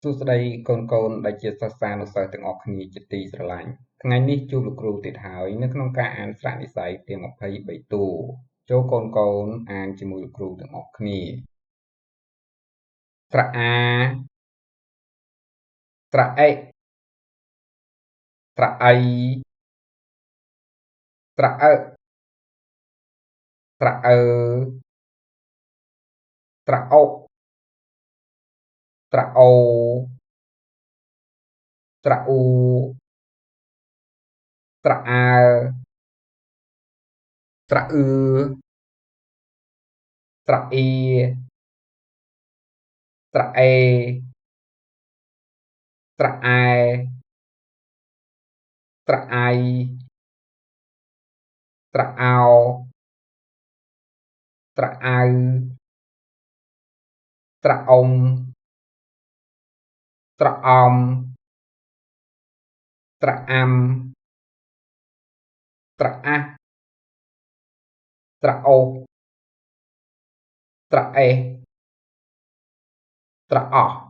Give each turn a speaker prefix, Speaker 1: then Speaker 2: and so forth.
Speaker 1: សួស្តីកូនៗដែលជាសិស្សានុសិស្សទាំងអស់គ្នាជាទីស្រឡាញ់ថ្ងៃនេះជួបលោកគ្រូទៀតហើយនៅក្នុងការអានស្រៈនិស្ស័យទាំង23តួចូលកូនអានជាមួយលោកគ្រូទាំងអស់គ្នាស្រៈអាស្រៈអិស្រៈអីស្រៈអឹស្រៈអឺស្រៈអុស្រៈអូស្រៈអ៊ូស្រៈអាស្រៈអឺស្រៈអ៊ីស្រៈអេស្រៈអែស្រៈអៃស្រៈអោស្រៈអៅស្រៈអ៊ុំស្រៈអំស្រៈអាំស្រៈអាស់ស្រៈអូសស្រៈអេសស្រៈអស់